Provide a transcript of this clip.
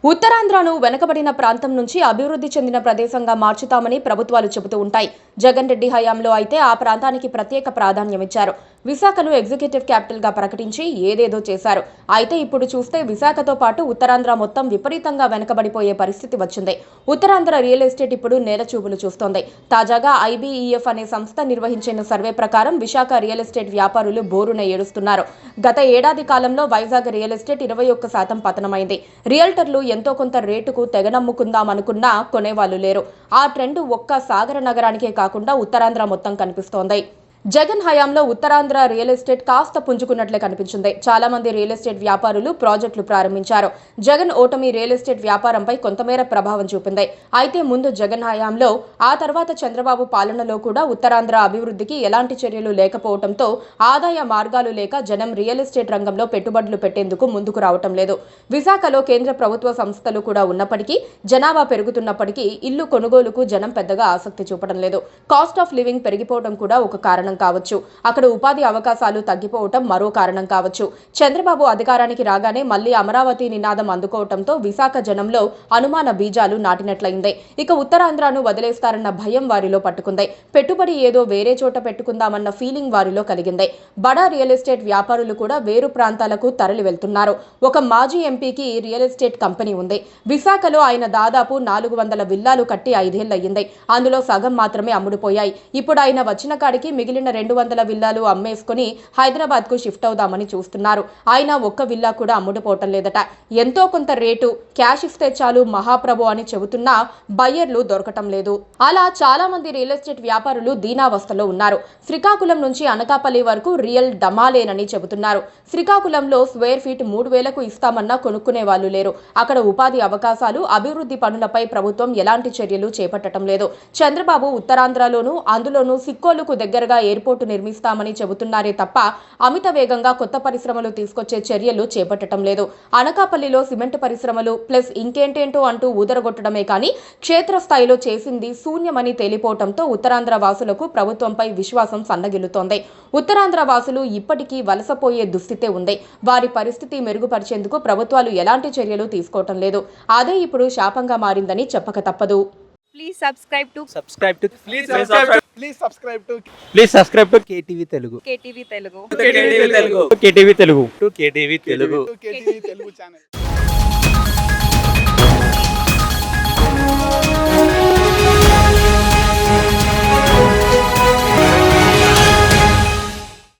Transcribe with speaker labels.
Speaker 1: ఉత్తరాంధ్రను వెనుకబడిన ప్రాంతం నుంచి అభివృద్ధి చెందిన ప్రదేశంగా మార్చుతామని ప్రభుత్వాలు చెబుతూ ఉంటాయి. జగన్ రెడ్డి హయాంలో అయితే ఆ ప్రాంతానికి ప్రత్యేక ప్రాధాన్యమిచ్చారు. విశాఖను ఎగ్జిక్యూటివ్ క్యాపిటల్ గా ప్రకటించి ఏదేదో చేశారు. అయితే ఇప్పుడు చూస్తే విశాఖతో పాటు ఉత్తరాంధ్ర మొత్తం విపరీతంగా వెనుకబడిపోయే పరిస్థితి వచ్చింది. ఉత్తరాంధ్ర రియల్ ఎస్టేట్ ఇప్పుడు నేలచూపులు చూస్తోంది. తాజాగా IBEF అనే సంస్థ నిర్వహించిన సర్వే ప్రకారం విశాఖ రియల్ ఎస్టేట్ వ్యాపారులు బోరున ఏడుస్తున్నారు. గత ఏడాది కాలంలో వైజాగ్ రియల్ ఎస్టేట్ 21% పతనమైంది. రియల్టర్లు ఎంతో కొంత రేటుకు తెగనమ్ముకుందామనుకున్నా కొనేవాళ్లు లేరు. ఆ ట్రెండ్ ఒక్క సాగర నగరానికే కాకుండా ఉత్తరాంధ్ర మొత్తం కనిపిస్తోంది. జగన్ హయాంలో ఉత్తరాంధ్ర రియల్ ఎస్టేట్ కాస్త పుంజుకున్నట్లే కనిపించింది. చాలా మంది రియల్ ఎస్టేట్ వ్యాపారులు ప్రాజెక్టులు ప్రారంభించారు. జగన్ ఓటమి రియల్ ఎస్టేట్ వ్యాపారంపై కొంతమేర ప్రభావం చూపింది. అయితే ముందు జగన్ హయాంలో, ఆ తర్వాత చంద్రబాబు పాలనలో కూడా ఉత్తరాంధ్ర అభివృద్ధికి ఎలాంటి చర్యలు లేకపోవడంతో ఆదాయ మార్గాలు లేక జనం రియల్ ఎస్టేట్ రంగంలో పెట్టుబడులు పెట్టేందుకు ముందుకు రావటం లేదు. విశాఖలో కేంద్ర ప్రభుత్వ సంస్థలు కూడా ఉన్నప్పటికీ, జనాభా పెరుగుతున్నప్పటికీ ఇల్లు కొనుగోలుకు జనం పెద్దగా ఆసక్తి చూపడం లేదు. కాస్ట్ ఆఫ్ లివింగ్ పెరిగిపోవడం కూడా ఒక కారణం కావచ్చు. అక్కడ ఉపాధి అవకాశాలు తగ్గిపోవటం మరో కారణం కావచ్చు. చంద్రబాబు అధికారానికి రాగానే మళ్లీ అమరావతి నినాదం అందుకోవడంతో విశాఖ జనంలో అనుమాన బీజాలు నాటినట్లయింది. ఇక ఉత్తరాంధ్రను వదిలేస్తారన్న భయం వారిలో పట్టుకుంది. పెట్టుబడి ఏదో వేరే చోట పెట్టుకుందామన్న ఫీలింగ్ వారిలో కలిగింది. బడా రియల్ ఎస్టేట్ వ్యాపారులు కూడా వేరు ప్రాంతాలకు తరలి వెళ్తున్నారు. ఒక మాజీ ఎంపీకి రియల్ ఎస్టేట్ కంపెనీ ఉంది. విశాఖలో ఆయన దాదాపు 400 విల్లాలు కట్టి 5 ఏళ్లయ్యింది. అందులో సగం మాత్రమే అమ్ముడుపోయాయి. ఇప్పుడు ఆయన వచ్చిన కాడికి మిగిలిన 200 విల్లాలు అమ్మేసుకుని హైదరాబాద్ కు షిఫ్ట్ అవుదామని చూస్తున్నారు. ఆయన ఒక్క విల్లా కూడా అమ్ముడుపోవటం లేదట. ఎంతో కొంత రేటు క్యాష్ ఇస్తే చాలు మహాప్రభు అని చెబుతున్నా బయ్యర్లు దొరకటం లేదు. అలా చాలా మంది రియల్ ఎస్టేట్ వ్యాపారులు దీనావస్థలో ఉన్నారు. శ్రీకాకుళం నుంచి అనకాపల్లి వరకు రియల్ డమాలేనని చెబుతున్నారు. శ్రీకాకుళంలో స్క్వేర్ ఫీట్ 3000కు ఇస్తామన్నా కొనుక్కునే వాళ్ళు లేరు. అక్కడ ఉపాధి అవకాశాలు, అభివృద్ధి పనులపై ప్రభుత్వం ఎలాంటి చర్యలు చేపట్టడం లేదు. చంద్రబాబు ఉత్తరాంధ్రలోనూ, అందులోనూ సిక్కోలుకు దగ్గరగా ఎయిర్పోర్టు నిర్మిస్తామని చెబుతున్నారే తప్ప అమిత వేగంగా కొత్త పరిశ్రమలు తీసుకొచ్చే చర్యలు చేపట్టడం లేదు. అనకాపల్లిలో సిమెంట్ పరిశ్రమలు ప్లస్ ఇంకేంటేంటో అంటూ ఊదరగొట్టడమే కానీ క్షేత్రస్థాయిలో చేసింది శూన్యమని తేలిపోవడంతో ఉత్తరాంధ్ర వాసులకు ప్రభుత్వంపై విశ్వాసం సన్నగిల్లుతోంది. ఉత్తరాంధ్ర వాసులు ఇప్పటికీ వలసపోయే దుస్థితే ఉంది. వారి పరిస్థితి మెరుగుపరిచేందుకు ప్రభుత్వాలు ఎలాంటి చర్యలు తీసుకోవటం లేదు. అదే ఇప్పుడు శాపంగా మారిందని చెప్పక తప్పదు.
Speaker 2: Please subscribe to
Speaker 3: KTV Telugu.
Speaker 2: KTV Telugu.
Speaker 3: KTV Telugu.
Speaker 4: KTV Telugu channel.